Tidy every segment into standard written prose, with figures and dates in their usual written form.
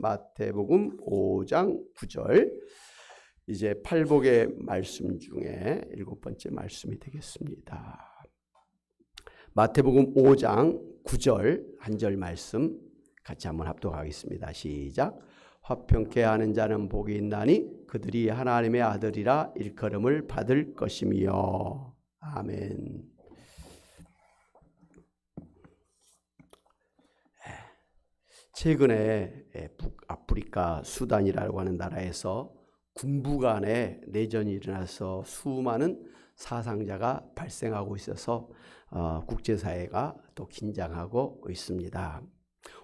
마태복음 5장 9절. 이제 팔복의 말씀 중에 7번째 말씀이 되겠습니다. 마태복음 5장 9절 한 절 말씀 같이 한번 합독하겠습니다. 시작. 화평케 하는 자는 복이 있나니 그들이 하나님의 아들이라 일컬음을 받을 것이며. 아멘. 최근에 북아프리카 수단이라고 하는 나라에서 군부 간의 내전이 일어나서 수많은 사상자가 발생하고 있어서 국제사회가 또 긴장하고 있습니다.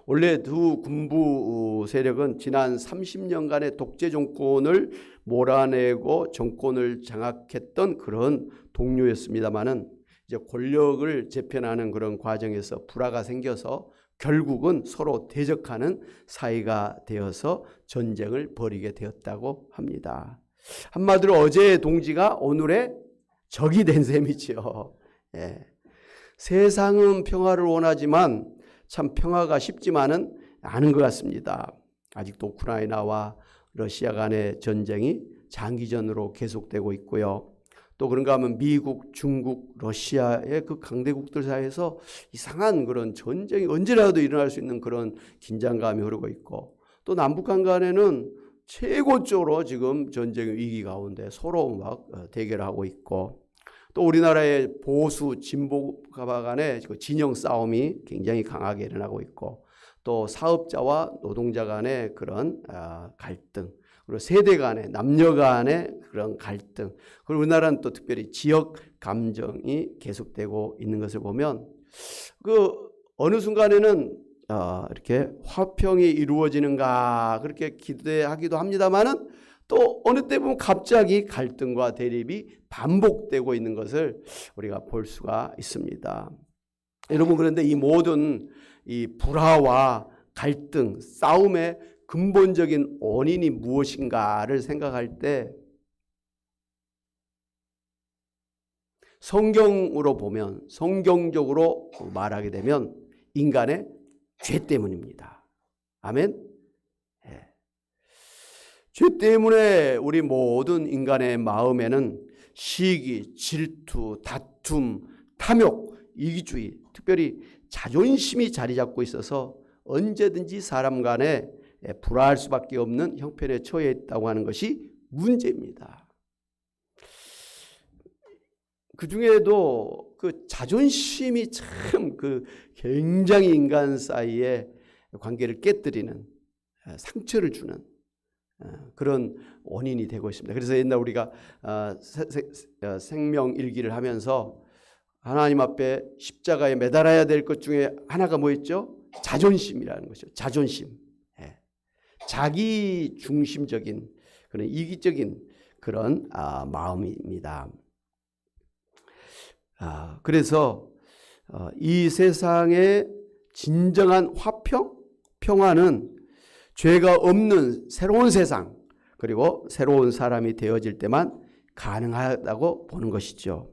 원래 두 군부 세력은 지난 30년간의 독재 정권을 몰아내고 정권을 장악했던 그런 동료였습니다마는 이제 권력을 재편하는 그런 과정에서 불화가 생겨서 결국은 서로 대적하는 사이가 되어서 전쟁을 벌이게 되었다고 합니다. 한마디로 어제의 동지가 오늘의 적이 된 셈이죠. 예. 세상은 평화를 원하지만 참 평화가 쉽지만은 않은 것 같습니다. 아직도 우크라이나와 러시아 간의 전쟁이 장기전으로 계속되고 있고요. 또 그런가 하면 미국, 중국, 러시아의 그 강대국들 사이에서 이상한 그런 전쟁이 언제라도 일어날 수 있는 그런 긴장감이 흐르고 있고, 또 남북한 간에는 최고조로 지금 전쟁의 위기 가운데 서로 막 대결하고 있고, 또 우리나라의 보수, 진보가 간의 진영 싸움이 굉장히 강하게 일어나고 있고, 또 사업자와 노동자 간의 그런 갈등, 그리고 세대 간의, 남녀 간의 그런 갈등, 그리고 우리나라는 또 특별히 지역 감정이 계속되고 있는 것을 보면 그 어느 순간에는 이렇게 화평이 이루어지는가 그렇게 기대하기도 합니다만은 또 어느 때 보면 갑자기 갈등과 대립이 반복되고 있는 것을 우리가 볼 수가 있습니다. 여러분, 그런데 이 모든 이 불화와 갈등, 싸움의 근본적인 원인이 무엇인가를 생각할 때 성경으로 보면, 성경적으로 말하게 되면 인간의 죄 때문입니다. 아멘. 네. 죄 때문에 우리 모든 인간의 마음에는 시기, 질투, 다툼, 탐욕, 이기주의, 특별히 자존심이 자리 잡고 있어서 언제든지 사람 간에 불화할 수밖에 없는 형편에 처해 있다고 하는 것이 문제입니다. 그 중에도 그 자존심이 참 그 굉장히 인간 사이의 관계를 깨뜨리는, 상처를 주는 그런 원인이 되고 있습니다. 그래서 옛날 우리가 생명일기를 하면서 하나님 앞에 십자가에 매달아야 될 것 중에 하나가 뭐였죠? 자존심이라는 것이죠. 자존심. 자기 중심적인 그런 이기적인 그런 마음입니다. 그래서 이 세상의 진정한 화평, 평화는 죄가 없는 새로운 세상, 그리고 새로운 사람이 되어질 때만 가능하다고 보는 것이죠.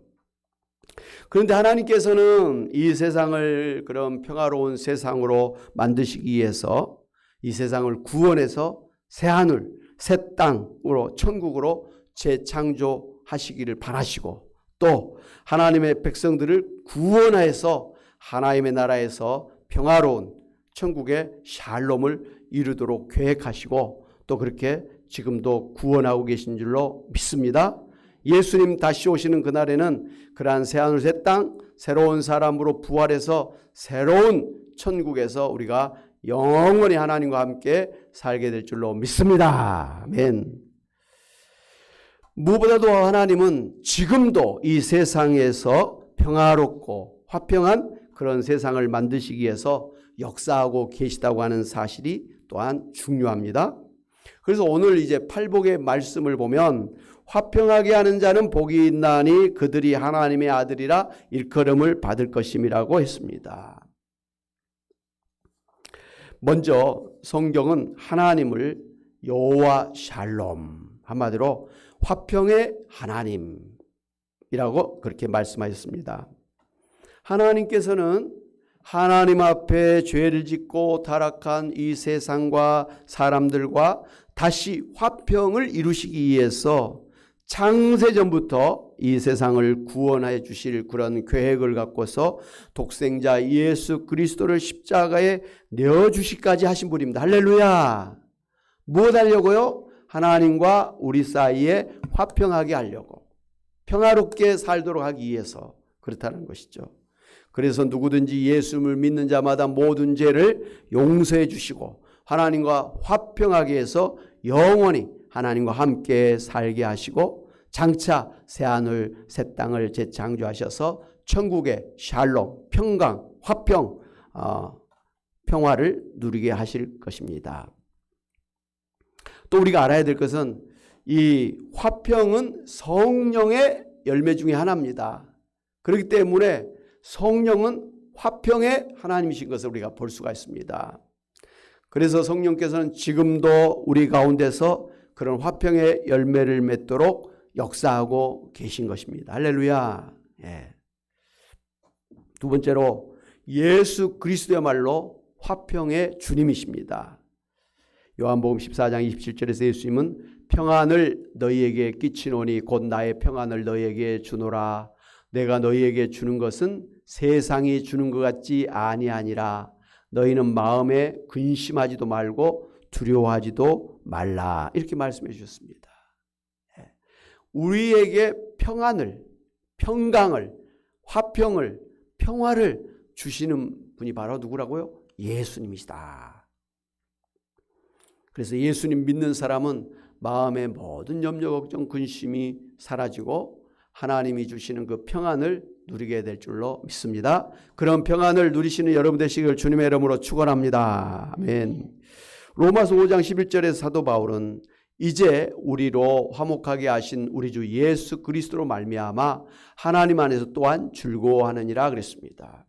그런데 하나님께서는 이 세상을 그런 평화로운 세상으로 만드시기 위해서 이 세상을 구원해서 새하늘, 새 땅으로, 천국으로 재창조하시기를 바라시고, 또 하나님의 백성들을 구원해서 하나님의 나라에서 평화로운 천국의 샬롬을 이루도록 계획하시고, 또 그렇게 지금도 구원하고 계신 줄로 믿습니다. 예수님 다시 오시는 그날에는 그러한 새하늘 새 땅, 새로운 사람으로 부활해서 새로운 천국에서 우리가 영원히 하나님과 함께 살게 될 줄로 믿습니다. 아멘. 무엇보다도 하나님은 지금도 이 세상에서 평화롭고 화평한 그런 세상을 만드시기 위해서 역사하고 계시다고 하는 사실이 또한 중요합니다. 그래서 오늘 이제 팔복의 말씀을 보면 화평하게 하는 자는 복이 있나니 그들이 하나님의 아들이라 일컬음을 받을 것임이라고 했습니다. 먼저 성경은 하나님을 여호와 샬롬, 한마디로 화평의 하나님이라고 그렇게 말씀하셨습니다. 하나님께서는 하나님 앞에 죄를 짓고 타락한 이 세상과 사람들과 다시 화평을 이루시기 위해서 창세전부터 이 세상을 구원해 주실 그런 계획을 갖고서 독생자 예수 그리스도를 십자가에 내어주시기까지 하신 분입니다. 할렐루야. 무엇 하려고요? 하나님과 우리 사이에 화평하게 하려고, 평화롭게 살도록 하기 위해서 그렇다는 것이죠. 그래서 누구든지 예수를 믿는 자마다 모든 죄를 용서해 주시고 하나님과 화평하게 해서 영원히 하나님과 함께 살게 하시고 장차 새하늘 새 땅을 재창조하셔서 천국의 샬롬, 평강, 화평, 평화를 누리게 하실 것입니다. 또 우리가 알아야 될 것은 이 화평은 성령의 열매 중에 하나입니다. 그렇기 때문에 성령은 화평의 하나님이신 것을 우리가 볼 수가 있습니다. 그래서 성령께서는 지금도 우리 가운데서 그런 화평의 열매를 맺도록 역사하고 계신 것입니다. 할렐루야. 예. 두 번째로 예수 그리스도야말로 화평의 주님이십니다. 요한복음 14장 27절에서 예수님은 평안을 너희에게 끼치노니 곧 나의 평안을 너희에게 주노라. 내가 너희에게 주는 것은 세상이 주는 것 같지 아니하니라. 너희는 마음에 근심하지도 말고 두려워하지도 말라. 이렇게 말씀해 주셨습니다. 우리에게 평안을, 평강을, 화평을, 평화를 주시는 분이 바로 누구라고요? 예수님이시다. 그래서 예수님 믿는 사람은 마음의 모든 염려, 걱정, 근심이 사라지고 하나님이 주시는 그 평안을 누리게 될 줄로 믿습니다. 그런 평안을 누리시는 여러분 되시길 주님의 이름으로 축원합니다. 아멘. 로마서 5장 11절에서 사도 바울은 이제 우리로 화목하게 하신 우리 주 예수 그리스도로 말미암아 하나님 안에서 또한 즐거워하느니라 그랬습니다.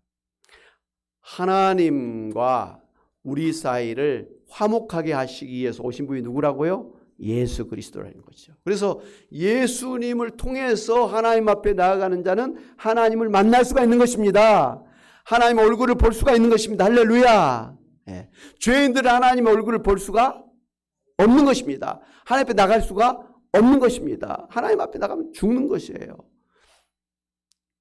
하나님과 우리 사이를 화목하게 하시기 위해서 오신 분이 누구라고요? 예수 그리스도라는 거죠. 그래서 예수님을 통해서 하나님 앞에 나아가는 자는 하나님을 만날 수가 있는 것입니다. 하나님 얼굴을 볼 수가 있는 것입니다. 할렐루야. 예. 죄인들은 하나님 얼굴을 볼 수가 없는 것입니다. 하나님 앞에 나갈 수가 없는 것입니다. 하나님 앞에 나가면 죽는 것이에요.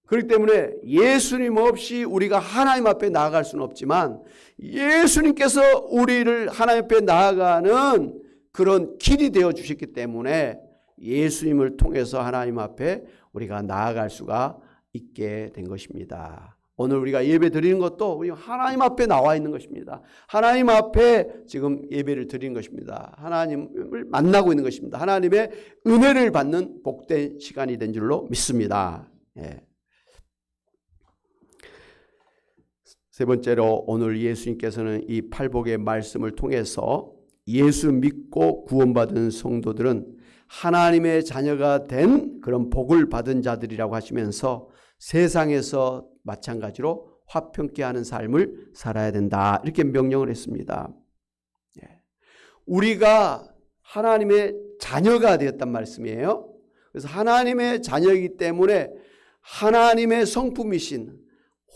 그렇기 때문에 예수님 없이 우리가 하나님 앞에 나아갈 수는 없지만 예수님께서 우리를 하나님 앞에 나아가는 그런 길이 되어 주셨기 때문에 예수님을 통해서 하나님 앞에 우리가 나아갈 수가 있게 된 것입니다. 오늘 우리가 예배 드리는 것도 우리 하나님 앞에 나와 있는 것입니다. 하나님 앞에 지금 예배를 드리는 것입니다. 하나님을 만나고 있는 것입니다. 하나님의 은혜를 받는 복된 시간이 된 줄로 믿습니다. 예. 세 번째로 오늘 예수님께서는 이 팔복의 말씀을 통해서 예수 믿고 구원받은 성도들은 하나님의 자녀가 된 그런 복을 받은 자들이라고 하시면서 세상에서 마찬가지로 화평케 하는 삶을 살아야 된다. 이렇게 명령을 했습니다. 우리가 하나님의 자녀가 되었단 말씀이에요. 그래서 하나님의 자녀이기 때문에 하나님의 성품이신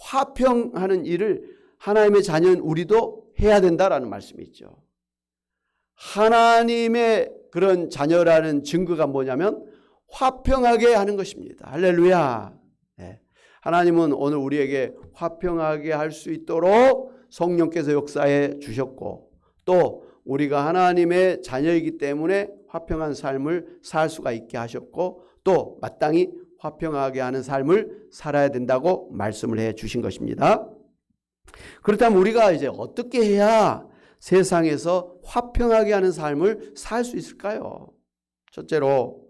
화평하는 일을 하나님의 자녀인 우리도 해야 된다라는 말씀이죠. 하나님의 그런 자녀라는 증거가 뭐냐면 화평하게 하는 것입니다. 할렐루야. 네. 하나님은 오늘 우리에게 화평하게 할 수 있도록 성령께서 역사해 주셨고 또 우리가 하나님의 자녀이기 때문에 화평한 삶을 살 수가 있게 하셨고 또 마땅히 화평하게 하는 삶을 살아야 된다고 말씀을 해 주신 것입니다. 그렇다면 우리가 이제 어떻게 해야 세상에서 화평하게 하는 삶을 살 수 있을까요? 첫째로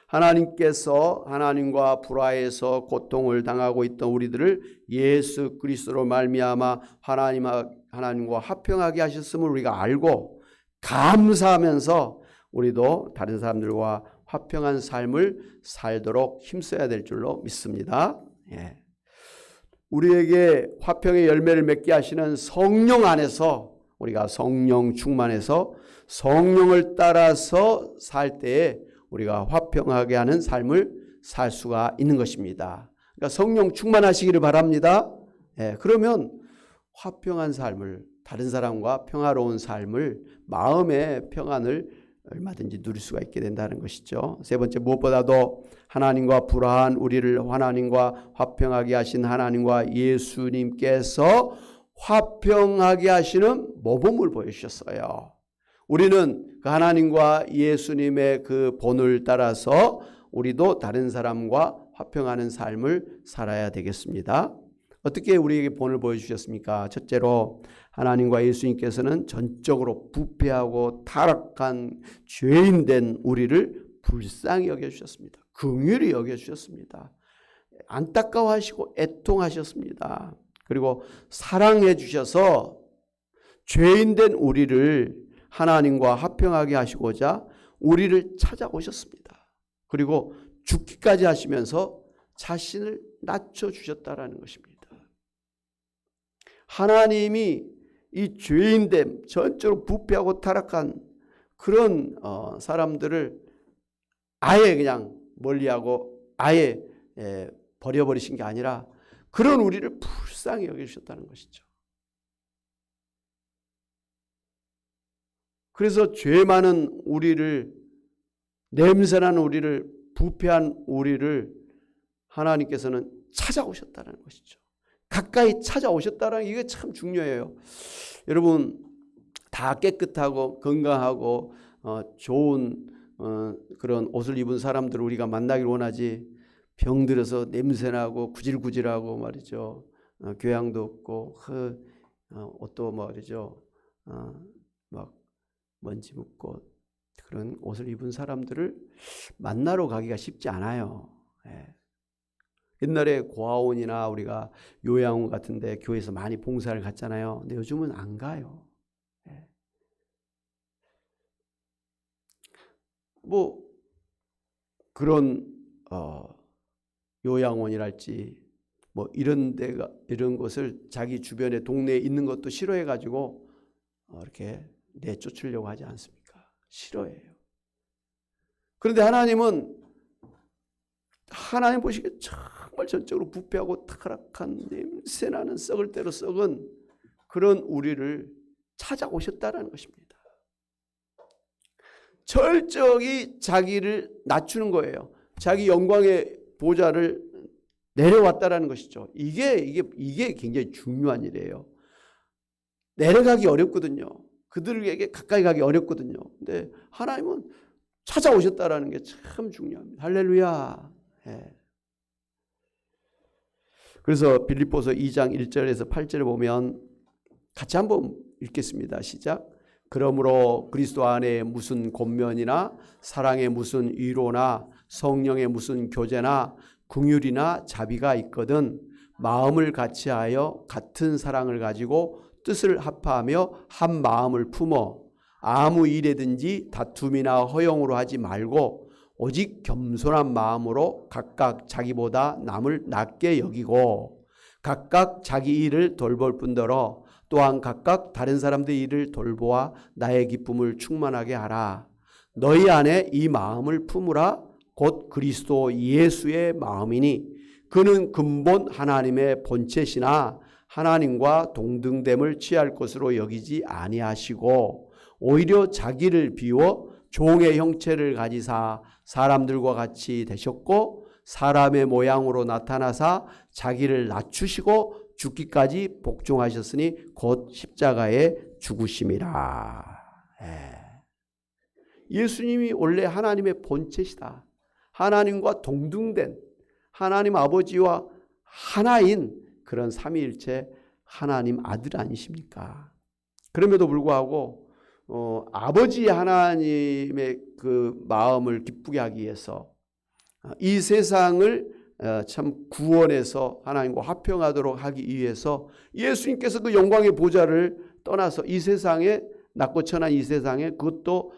하나님께서 하나님과 불화해서 고통을 당하고 있던 우리들을 예수 그리스도로 말미암아 하나님과 화평하게 하셨음을 우리가 알고 감사하면서 우리도 다른 사람들과 화평한 삶을 살도록 힘써야 될 줄로 믿습니다. 예. 우리에게 화평의 열매를 맺게 하시는 성령 안에서 우리가 성령 충만해서 성령을 따라서 살 때에 우리가 화평하게 하는 삶을 살 수가 있는 것입니다. 그러니까 성령 충만하시기를 바랍니다. 예, 그러면 화평한 삶을, 다른 사람과 평화로운 삶을, 마음의 평안을 얼마든지 누릴 수가 있게 된다는 것이죠. 세 번째, 무엇보다도 하나님과 불화한 우리를 하나님과 화평하게 하신 하나님과 예수님께서 화평하게 하시는 모범을 보여주셨어요. 우리는 그 하나님과 예수님의 그 본을 따라서 우리도 다른 사람과 화평하는 삶을 살아야 되겠습니다. 어떻게 우리에게 본을 보여주셨습니까? 첫째로 하나님과 예수님께서는 전적으로 부패하고 타락한 죄인된 우리를 불쌍히 여겨주셨습니다. 긍휼히 여겨주셨습니다. 안타까워하시고 애통하셨습니다. 그리고 사랑해 주셔서 죄인된 우리를 하나님과 화평하게 하시고자 우리를 찾아오셨습니다. 그리고 죽기까지 하시면서 자신을 낮춰주셨다라는 것입니다. 하나님이 이 죄인됨, 전적으로 부패하고 타락한 그런 사람들을 아예 그냥 멀리하고 아예 버려버리신 게 아니라 그런 우리를 불쌍히 여겨주셨다는 것이죠. 그래서 죄 많은 우리를, 냄새나는 우리를, 부패한 우리를 하나님께서는 찾아오셨다는 것이죠. 가까이 찾아오셨다는 게 이게 참 중요해요. 여러분 다 깨끗하고 건강하고 좋은 그런 옷을 입은 사람들을 우리가 만나길 원하지, 병들어서 냄새나고 구질구질하고 말이죠. 교양도 없고 옷도 말이죠. 막 먼지 묻고 그런 옷을 입은 사람들을 만나러 가기가 쉽지 않아요. 옛날에 고아원이나 우리가 요양원 같은 데 교회에서 많이 봉사를 갔잖아요. 근데 요즘은 안 가요. 뭐 그런 요양원이랄지 뭐 이런 데가, 이런 것을 자기 주변에 동네에 있는 것도 싫어해 가지고 이렇게 내쫓으려고 하지 않습니까? 싫어해요. 그런데 하나님 보시기에 정말 전적으로 부패하고 타락한 냄새나는 썩을 대로 썩은 그런 우리를 찾아오셨다는 것입니다. 철저히 자기를 낮추는 거예요. 자기 영광의 보좌를 내려왔다라는 것이죠. 이게 굉장히 중요한 일이에요. 내려가기 어렵거든요. 그들에게 가까이 가기 어렵거든요. 근데 하나님은 찾아오셨다라는 게 참 중요합니다. 할렐루야. 그래서 빌립보서 2장 1절에서 8절을 보면 같이 한번 읽겠습니다. 시작. 그러므로 그리스도 안에 무슨 권면이나 사랑에 무슨 위로나 성령의 무슨 교제나 긍휼이나 자비가 있거든 마음을 같이하여 같은 사랑을 가지고 뜻을 합하며 한 마음을 품어 아무 일에든지 다툼이나 허용으로 하지 말고 오직 겸손한 마음으로 각각 자기보다 남을 낮게 여기고 각각 자기 일을 돌볼 뿐더러 또한 각각 다른 사람들의 일을 돌보아 나의 기쁨을 충만하게 하라. 너희 안에 이 마음을 품으라. 곧 그리스도 예수의 마음이니 그는 근본 하나님의 본체시나 하나님과 동등됨을 취할 것으로 여기지 아니하시고 오히려 자기를 비워 종의 형체를 가지사 사람들과 같이 되셨고 사람의 모양으로 나타나사 자기를 낮추시고 죽기까지 복종하셨으니 곧 십자가에 죽으심이라. 예수님이 원래 하나님의 본체시다. 하나님과 동등된 하나님 아버지와 하나인 그런 삼위일체 하나님 아들 아니십니까? 그럼에도 불구하고 아버지 하나님의 그 마음을 기쁘게 하기 위해서 이 세상을 참 구원해서 하나님과 화평하도록 하기 위해서 예수님께서 그 영광의 보좌를 떠나서 이 세상에 낮고 천한 이 세상에 그것도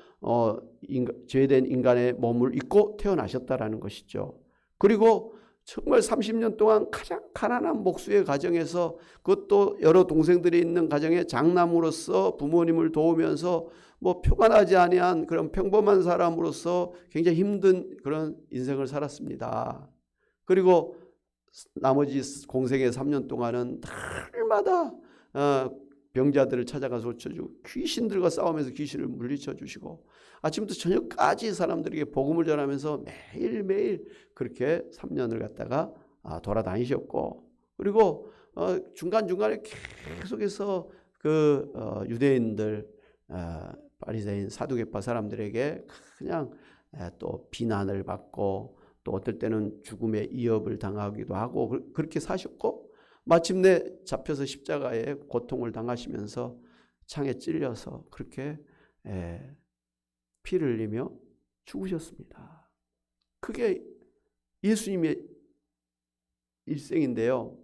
죄된 인간의 몸을 입고 태어나셨다라는 것이죠. 그리고 정말 30년 동안 가장 가난한 목수의 가정에서 그것도 여러 동생들이 있는 가정의 장남으로서 부모님을 도우면서 뭐 표가 나지 아니한 그런 평범한 사람으로서 굉장히 힘든 그런 인생을 살았습니다. 그리고 나머지 공생의 3년 동안은 날마다 병자들을 찾아가서 고쳐주고 귀신들과 싸우면서 귀신을 물리쳐 주시고 아침부터 저녁까지 사람들에게 복음을 전하면서 매일매일 그렇게 3년을 갖다가 돌아다니셨고 그리고 중간중간에 계속해서 그 유대인들 바리새인 사두개파 사람들에게 그냥 또 비난을 받고 또 어떨 때는 죽음의 위협을 당하기도 하고 그렇게 사셨고 마침내 잡혀서 십자가에 고통을 당하시면서 창에 찔려서 그렇게 피를 흘리며 죽으셨습니다. 그게 예수님의 일생인데요.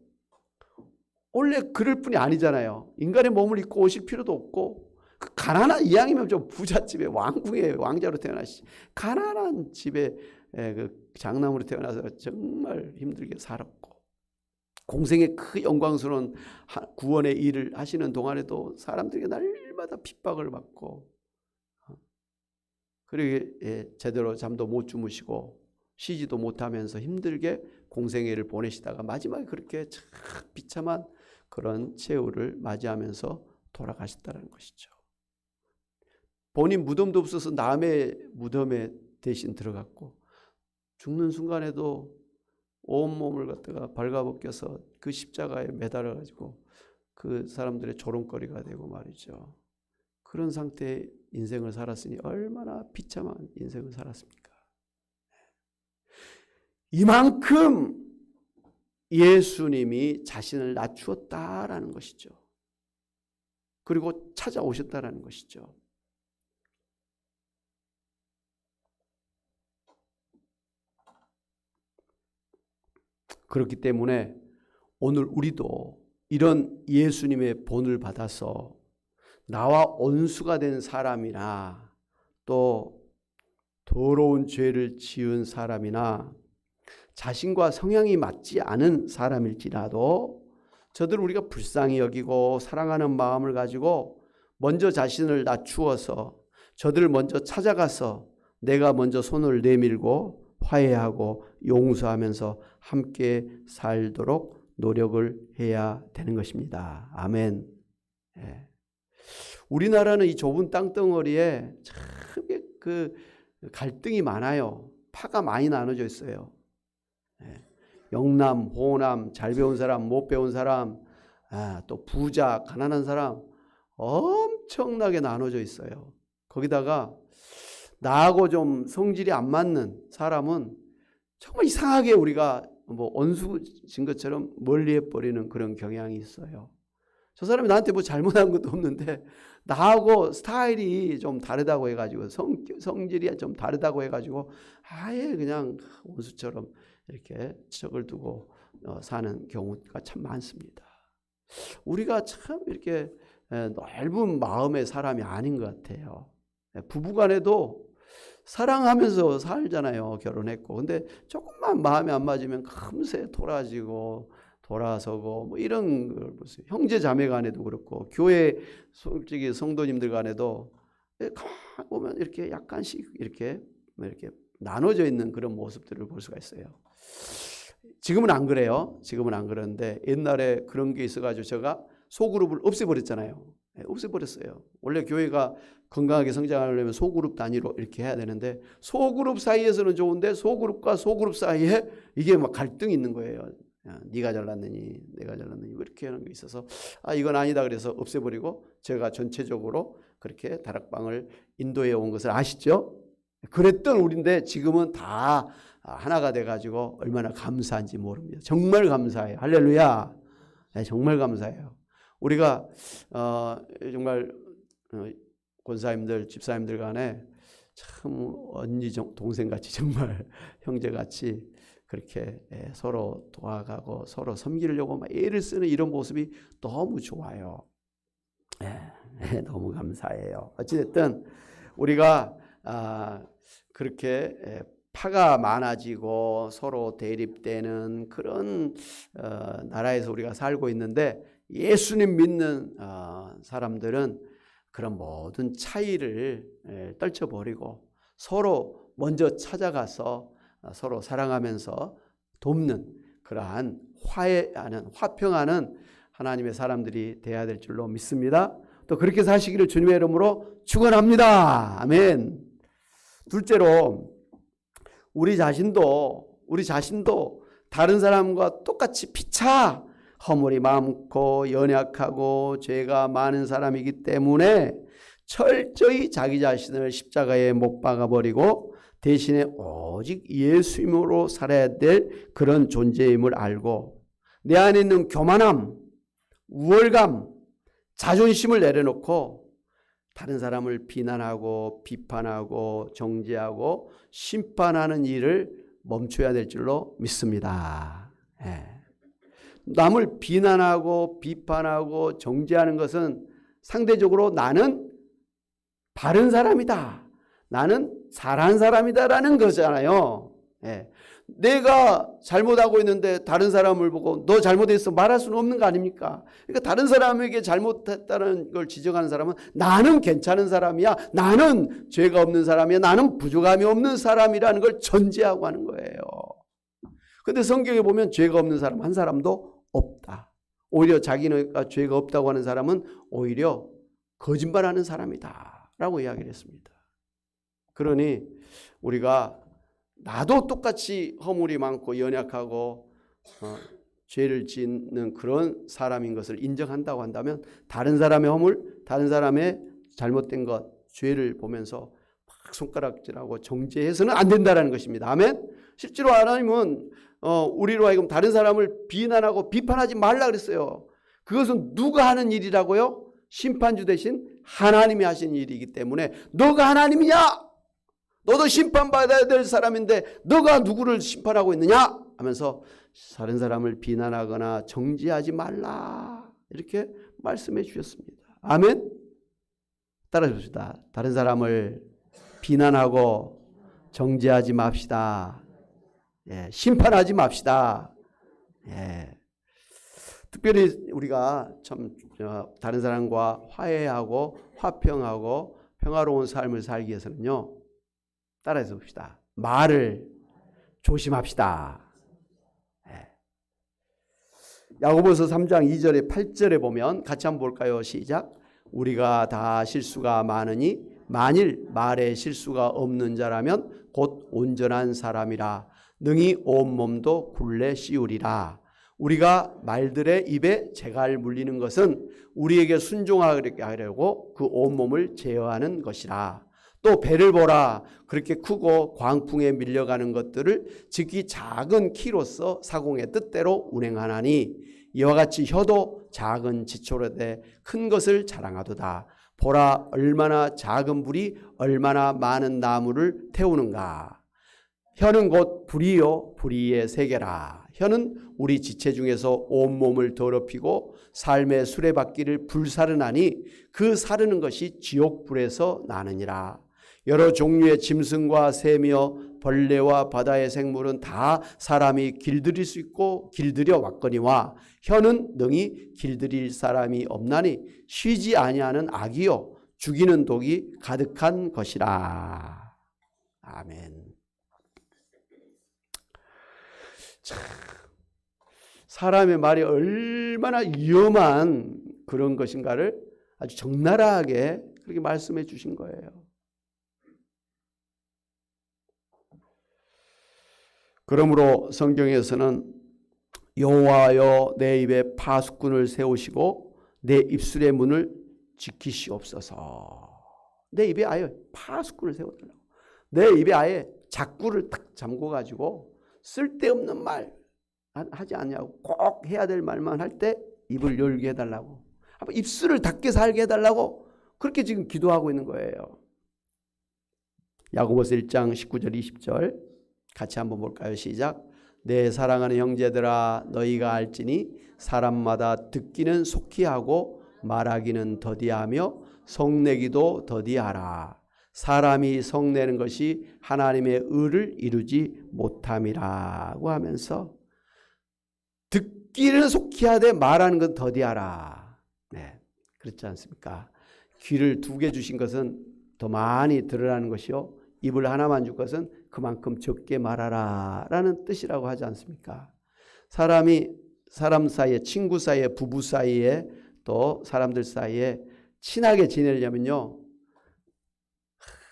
원래 그럴 뿐이 아니잖아요. 인간의 몸을 입고 오실 필요도 없고 그 가난한 이왕이면 좀 부잣집에 왕궁의 왕자로 태어나시 가난한 집에 그 장남으로 태어나서 정말 힘들게 살았고 공생의 그 영광스러운 구원의 일을 하시는 동안에도 사람들에게 날마다 핍박을 받고 그리고 제대로 잠도 못 주무시고 쉬지도 못하면서 힘들게 공생애를 보내시다가 마지막에 그렇게 참 비참한 그런 최후를 맞이하면서 돌아가셨다는 것이죠. 본인 무덤도 없어서 남의 무덤에 대신 들어갔고 죽는 순간에도 온몸을 갖다가 발가벗겨서 그 십자가에 매달아 가지고 그 사람들의 조롱거리가 되고 말이죠. 그런 상태의 인생을 살았으니 얼마나 비참한 인생을 살았습니까? 이만큼 예수님이 자신을 낮추었다라는 것이죠. 그리고 찾아오셨다라는 것이죠. 그렇기 때문에 오늘 우리도 이런 예수님의 본을 받아서 나와 원수가 된 사람이나 또 더러운 죄를 지은 사람이나 자신과 성향이 맞지 않은 사람일지라도 저들을 우리가 불쌍히 여기고 사랑하는 마음을 가지고 먼저 자신을 낮추어서 저들을 먼저 찾아가서 내가 먼저 손을 내밀고 화해하고 용서하면서 함께 살도록 노력을 해야 되는 것입니다. 아멘. 예. 우리나라는 이 좁은 땅덩어리에 참 그 갈등이 많아요. 파가 많이 나눠져 있어요. 영남, 호남, 잘 배운 사람, 못 배운 사람, 또 부자, 가난한 사람 엄청나게 나눠져 있어요. 거기다가 나하고 좀 성질이 안 맞는 사람은 정말 이상하게 우리가 뭐 원수진 것처럼 멀리해버리는 그런 경향이 있어요. 저 사람이 나한테 뭐 잘못한 것도 없는데 나하고 스타일이 좀 다르다고 해가지고 성질이 좀 다르다고 해가지고 아예 그냥 원수처럼 이렇게 척을 두고 사는 경우가 참 많습니다. 우리가 참 이렇게 넓은 마음의 사람이 아닌 것 같아요. 부부간에도 사랑하면서 살잖아요. 결혼했고. 근데 조금만 마음이 안 맞으면 금세 돌아지고 돌아서고 뭐 이런 걸 보세요. 형제 자매 간에도 그렇고 교회 솔직히 성도님들 간에도 가만 보면 이렇게 약간씩 이렇게 나눠져 있는 그런 모습들을 볼 수가 있어요. 지금은 안 그래요. 지금은 안 그러는데 옛날에 그런 게 있어가지고 제가 소그룹을 없애버렸잖아요. 없애버렸어요. 원래 교회가 건강하게 성장하려면 소그룹 단위로 이렇게 해야 되는데 소그룹 사이에서는 좋은데 소그룹과 소그룹 사이에 이게 막 갈등이 있는 거예요. 네가 잘났느니 내가 잘났느니 이렇게 하는 게 있어서 이건 아니다 그래서 없애버리고 제가 전체적으로 그렇게 다락방을 인도해 온 것을 아시죠? 그랬던 우리인데 지금은 다 하나가 돼가지고 얼마나 감사한지 모릅니다. 정말 감사해요. 할렐루야. 네, 정말 감사해요. 우리가 정말 권사님들 집사님들 간에 참 언니 동생같이 정말 형제같이 그렇게 서로 도와가고 서로 섬기려고 막 애를 쓰는 이런 모습이 너무 좋아요. 너무 감사해요. 어찌됐든 우리가 그렇게 파가 많아지고 서로 대립되는 그런 나라에서 우리가 살고 있는데 예수님 믿는 사람들은 그런 모든 차이를 떨쳐버리고 서로 먼저 찾아가서 서로 사랑하면서 돕는 그러한 화해하는 화평하는 하나님의 사람들이 되어야 될 줄로 믿습니다. 또 그렇게 사시기를 주님의 이름으로 축원합니다. 아멘. 둘째로 우리 자신도 다른 사람과 똑같이 피차 허물이 많고 연약하고 죄가 많은 사람이기 때문에 철저히 자기 자신을 십자가에 못 박아버리고 대신에 오직 예수님으로 살아야 될 그런 존재임을 알고 내 안에 있는 교만함, 우월감, 자존심을 내려놓고 다른 사람을 비난하고 비판하고 정죄하고 심판하는 일을 멈춰야 될 줄로 믿습니다. 남을 비난하고 비판하고 정죄하는 것은 상대적으로 나는 바른 사람이다, 나는 잘한 사람이다라는 거잖아요. 내가 잘못하고 있는데 다른 사람을 보고 너 잘못했어 말할 수는 없는 거 아닙니까? 그러니까 다른 사람에게 잘못했다는 걸 지적하는 사람은 나는 괜찮은 사람이야, 나는 죄가 없는 사람이야, 나는 부족함이 없는 사람이라는 걸 전제하고 하는 거예요. 그런데 성경에 보면 죄가 없는 사람 한 사람도 없다. 오히려 자기가 죄가 없다고 하는 사람은 오히려 거짓말하는 사람이다 라고 이야기를 했습니다. 그러니 우리가 나도 똑같이 허물이 많고 연약하고 죄를 짓는 그런 사람인 것을 인정한다고 한다면 다른 사람의 허물, 다른 사람의 잘못된 것, 죄를 보면서 막 손가락질하고 정죄해서는 안 된다는 것입니다. 아멘. 실제로 하나님은 우리로 하여금 다른 사람을 비난하고 비판하지 말라 그랬어요. 그것은 누가 하는 일이라고요? 심판주 대신 하나님이 하신 일이기 때문에 너가 하나님이냐? 너도 심판받아야 될 사람인데 너가 누구를 심판하고 있느냐? 하면서 다른 사람을 비난하거나 정죄하지 말라 이렇게 말씀해 주셨습니다. 아멘. 따라해 봅시다. 다른 사람을 비난하고 정죄하지 맙시다. 심판하지 맙시다. 특별히 우리가 참 다른 사람과 화해하고 화평하고 평화로운 삶을 살기 위해서는요. 따라해서 봅시다. 말을 조심합시다. 야고보서 3장 2절에 8절에 보면 같이 한번 볼까요? 시작. 우리가 다 실수가 많으니 만일 말에 실수가 없는 자라면 곧 온전한 사람이라 능히 온몸도 굴레 씌우리라. 우리가 말들의 입에 재갈 물리는 것은 우리에게 순종하게 하려고 그 온몸을 제어하는 것이라. 또 배를 보라. 그렇게 크고 광풍에 밀려가는 것들을 즉기 작은 키로서 사공의 뜻대로 운행하나니 이와 같이 혀도 작은 지초로 돼 큰 것을 자랑하도다. 보라 얼마나 작은 불이 얼마나 많은 나무를 태우는가. 혀는 곧 불이요 불의의 세계라. 혀는 우리 지체 중에서 온몸을 더럽히고 삶의 수레바퀴를 불사르나니 그 사르는 것이 지옥불에서 나느니라. 여러 종류의 짐승과 새며 벌레와 바다의 생물은 다 사람이 길들일 수 있고 길들여 왔거니와 혀는 능히 길들일 사람이 없나니 쉬지 아니하는 악이요 죽이는 독이 가득한 것이라. 아멘. 참, 사람의 말이 얼마나 위험한 그런 것인가를 아주 적나라하게 그렇게 말씀해 주신 거예요. 그러므로 성경에서는 여호와여 내 입에 파수꾼을 세우시고 내 입술의 문을 지키시옵소서. 내 입에 아예 파수꾼을 세워달라고. 내 입에 아예 작구를 딱 잠궈가지고 쓸데없는 말 하지 않냐고 꼭 해야 될 말만 할 때 입을 열게 해달라고. 입술을 닫게 살게 해달라고 그렇게 지금 기도하고 있는 거예요. 야고보서 1장 19절 20절 같이 한번 볼까요? 시작. 내 사랑하는 형제들아 너희가 알지니 사람마다 듣기는 속히 하고 말하기는 더디하며 성내기도 더디하라. 사람이 성내는 것이 하나님의 의를 이루지 못함이라고 하면서 듣기는 속히 하되 말하는 건 더디하라. 네, 그렇지 않습니까? 귀를 2개 주신 것은 더 많이 들으라는 것이요 입을 하나만 줄 것은 그만큼 적게 말하라 라는 뜻이라고 하지 않습니까? 사람이 사람 사이에, 친구 사이에, 부부 사이에, 또 사람들 사이에 친하게 지내려면요,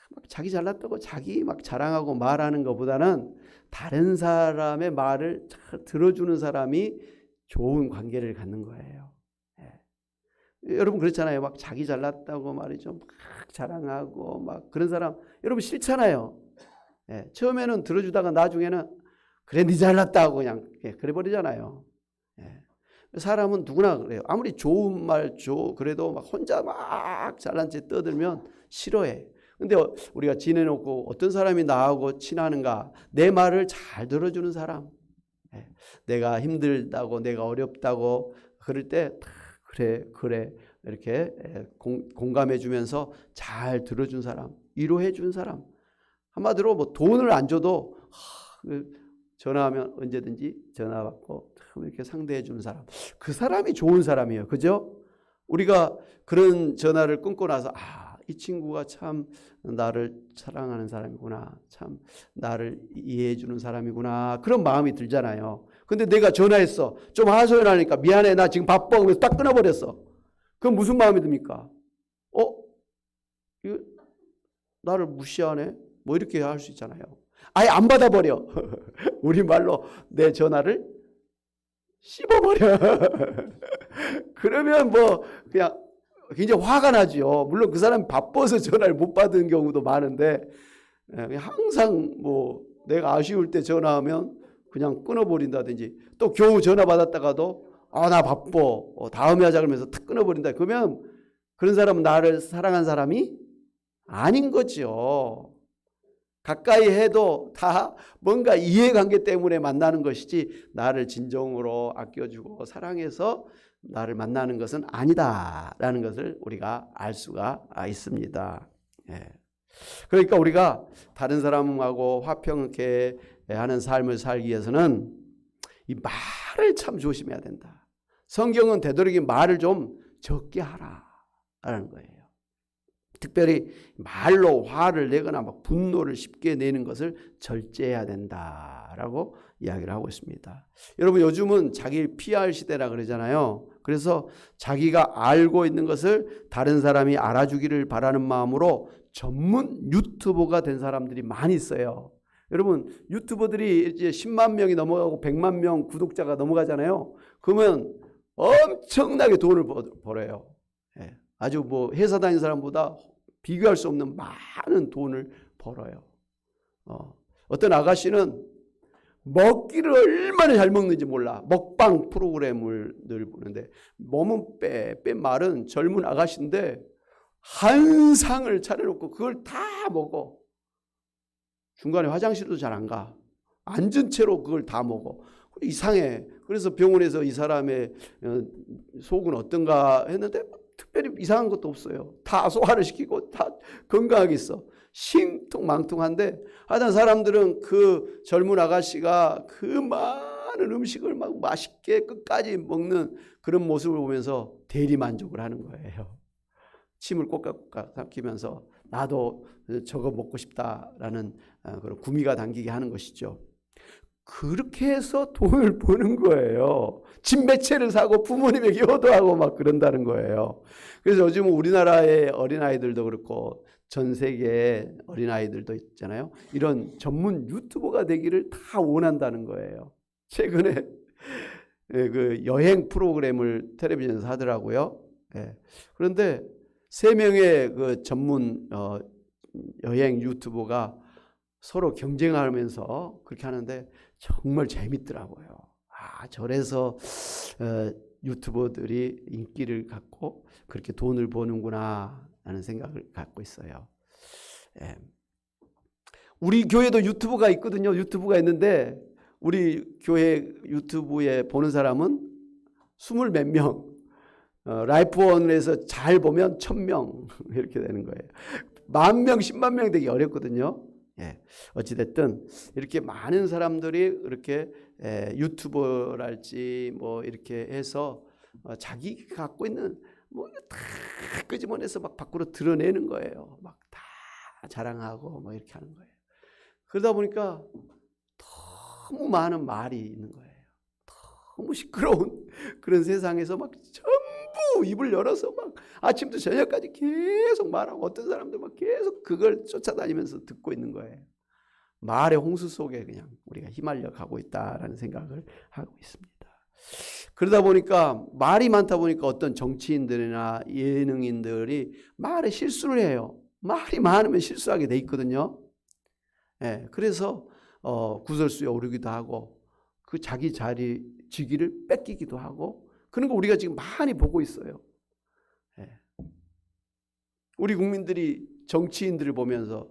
막 자기 잘났다고 자기 막 자랑하고 말하는 것보다는 다른 사람의 말을 잘 들어주는 사람이 좋은 관계를 갖는 거예요. 예. 여러분 그렇잖아요. 막 자기 잘났다고 말이죠, 막 자랑하고 막 그런 사람 여러분 싫잖아요. 예. 처음에는 들어주다가 나중에는 그래 네 잘났다고 그냥 그래 버리잖아요. 예. 사람은 누구나 그래요. 아무리 좋은 말 그래도 막 혼자 막 잘난 체 떠들면 싫어해. 근데 우리가 지내놓고 어떤 사람이 나하고 친하는가? 내 말을 잘 들어주는 사람. 예. 내가 힘들다고, 내가 어렵다고 그럴 때 그래 이렇게 공감해 주면서 잘 들어준 사람, 위로해 준 사람. 한마디로 뭐 돈을 안 줘도 전화하면 언제든지 전화 받고 이렇게 상대해 주는 사람. 그 사람이 좋은 사람이에요. 그죠? 우리가 그런 전화를 끊고 나서 이 친구가 참 나를 사랑하는 사람이구나. 참 나를 이해해 주는 사람이구나. 그런 마음이 들잖아요. 근데 내가 전화했어. 좀 하소연하니까 미안해. 나 지금 바빠. 그래서 딱 끊어버렸어. 그럼 무슨 마음이 듭니까? 이거 나를 무시하네? 뭐 이렇게 할 수 있잖아요. 아예 안 받아버려. 우리말로 내 전화를 씹어버려. 그러면 뭐 그냥 굉장히 화가 나죠. 물론 그 사람이 바빠서 전화를 못 받은 경우도 많은데 항상 뭐 내가 아쉬울 때 전화하면 그냥 끊어버린다든지 또 겨우 전화 받았다가도 나 바빠. 다음에 하자 그러면서 탁 끊어버린다. 그러면 그런 사람은 나를 사랑한 사람이 아닌 거죠. 가까이 해도 다 뭔가 이해관계 때문에 만나는 것이지 나를 진정으로 아껴주고 사랑해서 나를 만나는 것은 아니다라는 것을 우리가 알 수가 있습니다. 예. 그러니까 우리가 다른 사람하고 화평케 하는 삶을 살기 위해서는 이 말을 참 조심해야 된다. 성경은 되도록이면 말을 좀 적게 하라라는 거예요. 특별히 말로 화를 내거나 막 분노를 쉽게 내는 것을 절제해야 된다라고 이야기를 하고 있습니다. 여러분 요즘은 자기를 PR 시대라 그러잖아요. 그래서 자기가 알고 있는 것을 다른 사람이 알아주기를 바라는 마음으로 전문 유튜버가 된 사람들이 많이 있어요. 여러분 유튜버들이 이제 10만 명이 넘어가고 100만 명 구독자가 넘어가잖아요. 그러면 엄청나게 돈을 벌어요. 예. 아주 뭐 회사 다니는 사람보다 비교할 수 없는 많은 돈을 벌어요. 어떤 아가씨는 먹기를 얼마나 잘 먹는지 몰라. 먹방 프로그램을 늘 보는데 몸은 빼 마른 젊은 아가씨인데 한 상을 차려놓고 그걸 다 먹어. 중간에 화장실도 잘 안 가. 앉은 채로 그걸 다 먹어. 이상해. 그래서 병원에서 이 사람의 속은 어떤가 했는데 특별히 이상한 것도 없어요. 다 소화를 시키고 다 건강하게 있어. 싱통망통한데 하여튼 사람들은 그 젊은 아가씨가 그 많은 음식을 막 맛있게 끝까지 먹는 그런 모습을 보면서 대리만족을 하는 거예요. 침을 꼴깍꼴깍 삼키면서 나도 저거 먹고 싶다라는 그런 구미가 당기게 하는 것이죠. 그렇게 해서 돈을 버는 거예요. 집 매체를 사고 부모님에게 효도하고 막 그런다는 거예요. 그래서 요즘 우리나라의 어린아이들도 그렇고 전 세계의 어린아이들도 있잖아요. 이런 전문 유튜버가 되기를 다 원한다는 거예요. 최근에 그 여행 프로그램을 텔레비전에서 하더라고요. 그런데 3명의 그 전문 여행 유튜버가 서로 경쟁하면서 그렇게 하는데 정말 재밌더라고요. 저래서 유튜버들이 인기를 갖고 그렇게 돈을 버는구나 하는 생각을 갖고 있어요. 우리 교회도 유튜브가 있거든요. 유튜브가 있는데 우리 교회 유튜브에 보는 사람은 20몇 명, 라이프원에서 잘 보면 1000명 이렇게 되는 거예요. 10,000명, 10만 명 되기 어렵거든요. 어찌됐든 이렇게 많은 사람들이 이렇게 유튜버랄지 뭐 이렇게 해서 자기가 갖고 있는 뭐 다 끄집어내서 막 밖으로 드러내는 거예요. 막 다 자랑하고 뭐 이렇게 하는 거예요. 그러다 보니까 너무 많은 말이 있는 거예요. 너무 시끄러운 그런 세상에서 막 전부 입을 열어서 막 아침부터 저녁까지 계속 말하고 어떤 사람들 막 계속 그걸 쫓아다니면서 듣고 있는 거예요. 말의 홍수 속에 그냥 우리가 휘말려 가고 있다라는 생각을 하고 있습니다. 그러다 보니까 말이 많다 보니까 어떤 정치인들이나 예능인들이 말에 실수를 해요. 말이 많으면 실수하게 돼 있거든요. 예, 그래서 구설수에 오르기도 하고 그 자기 자리 직위를 뺏기기도 하고 그런 거 우리가 지금 많이 보고 있어요. 예. 우리 국민들이 정치인들을 보면서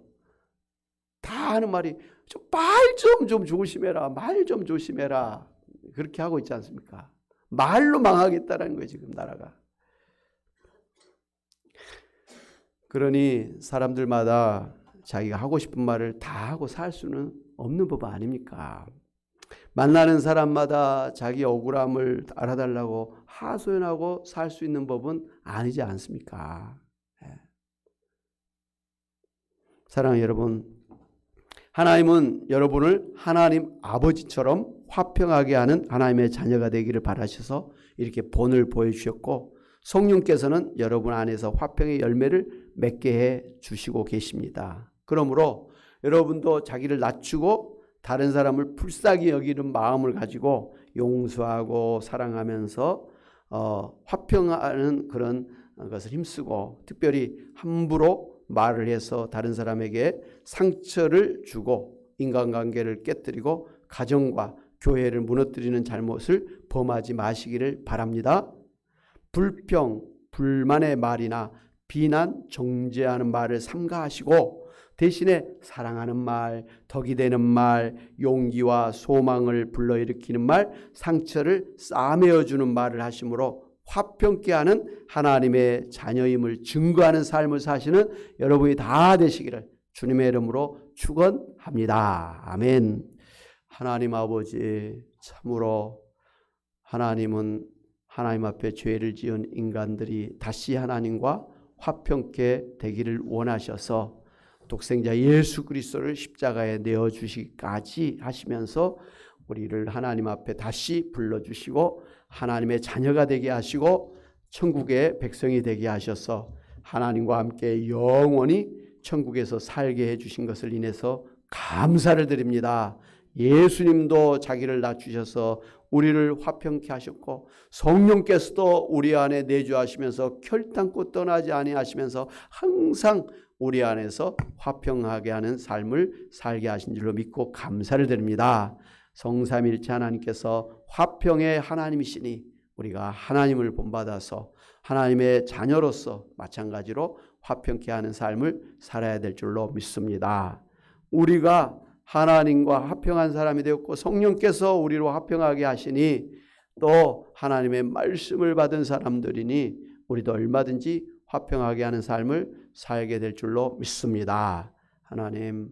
다 하는 말이 말 좀 조심해라. 말 좀 조심해라. 그렇게 하고 있지 않습니까? 말로 망하겠다라는 거예요, 지금 나라가. 그러니 사람들마다 자기가 하고 싶은 말을 다 하고 살 수는 없는 법 아닙니까? 만나는 사람마다 자기 억울함을 알아달라고 하소연하고 살 수 있는 법은 아니지 않습니까? 사랑하는 여러분, 하나님은 여러분을 하나님 아버지처럼 화평하게 하는 하나님의 자녀가 되기를 바라셔서 이렇게 본을 보여주셨고 성령께서는 여러분 안에서 화평의 열매를 맺게 해 주시고 계십니다. 그러므로 여러분도 자기를 낮추고 다른 사람을 불쌍히 여기는 마음을 가지고 용서하고 사랑하면서 화평하는 그런 것을 힘쓰고 특별히 함부로 말을 해서 다른 사람에게 상처를 주고 인간관계를 깨뜨리고 가정과 교회를 무너뜨리는 잘못을 범하지 마시기를 바랍니다. 불평, 불만의 말이나 비난, 정죄하는 말을 삼가하시고 대신에 사랑하는 말, 덕이 되는 말, 용기와 소망을 불러일으키는 말, 상처를 싸매어주는 말을 하심으로 화평케 하는 하나님의 자녀임을 증거하는 삶을 사시는 여러분이 다 되시기를 주님의 이름으로 축원합니다. 아멘. 하나님 아버지, 참으로 하나님은 하나님 앞에 죄를 지은 인간들이 다시 하나님과 화평케 되기를 원하셔서 독생자 예수 그리스도를 십자가에 내어주시기까지 하시면서 우리를 하나님 앞에 다시 불러주시고 하나님의 자녀가 되게 하시고 천국의 백성이 되게 하셔서 하나님과 함께 영원히 천국에서 살게 해주신 것을 인해서 감사를 드립니다. 예수님도 자기를 낮추셔서 우리를 화평케 하셨고 성령께서도 우리 안에 내주하시면서 결단코 떠나지 아니하시면서 항상 우리 안에서 화평하게 하는 삶을 살게 하신 줄로 믿고 감사를 드립니다. 성삼일체 하나님께서 화평의 하나님이시니 우리가 하나님을 본받아서 하나님의 자녀로서 마찬가지로 화평케 하는 삶을 살아야 될 줄로 믿습니다. 우리가 하나님과 화평한 사람이 되었고 성령께서 우리로 화평하게 하시니 또 하나님의 말씀을 받은 사람들이니 우리도 얼마든지 화평하게 하는 삶을 살게 될 줄로 믿습니다. 하나님,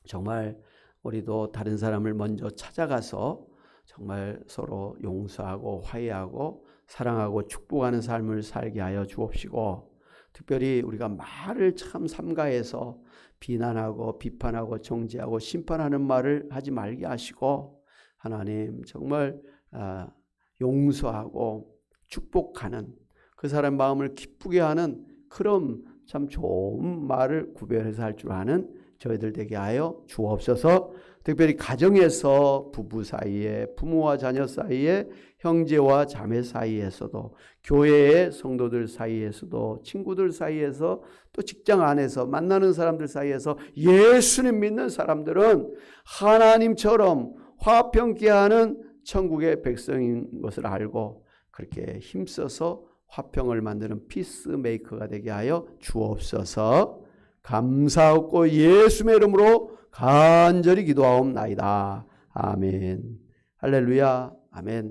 정말 우리도 다른 사람을 먼저 찾아가서 정말 서로 용서하고 화해하고 사랑하고 축복하는 삶을 살게 하여 주옵시고 특별히 우리가 말을 참 삼가해서 비난하고 비판하고 정죄하고 심판하는 말을 하지 말게 하시고 하나님 정말 용서하고 축복하는 그 사람 마음을 기쁘게 하는 그런 참 좋은 말을 구별해서 할 줄 아는 저희들 되게 하여 주옵소서. 특별히 가정에서 부부 사이에 부모와 자녀 사이에 형제와 자매 사이에서도 교회의 성도들 사이에서도 친구들 사이에서 또 직장 안에서 만나는 사람들 사이에서 예수님 믿는 사람들은 하나님처럼 화평케 하는 천국의 백성인 것을 알고 그렇게 힘써서 화평을 만드는 피스메이커가 되게 하여 주옵소서. 감사하고 예수의 이름으로 간절히 기도하옵나이다. 아멘. 할렐루야. 아멘.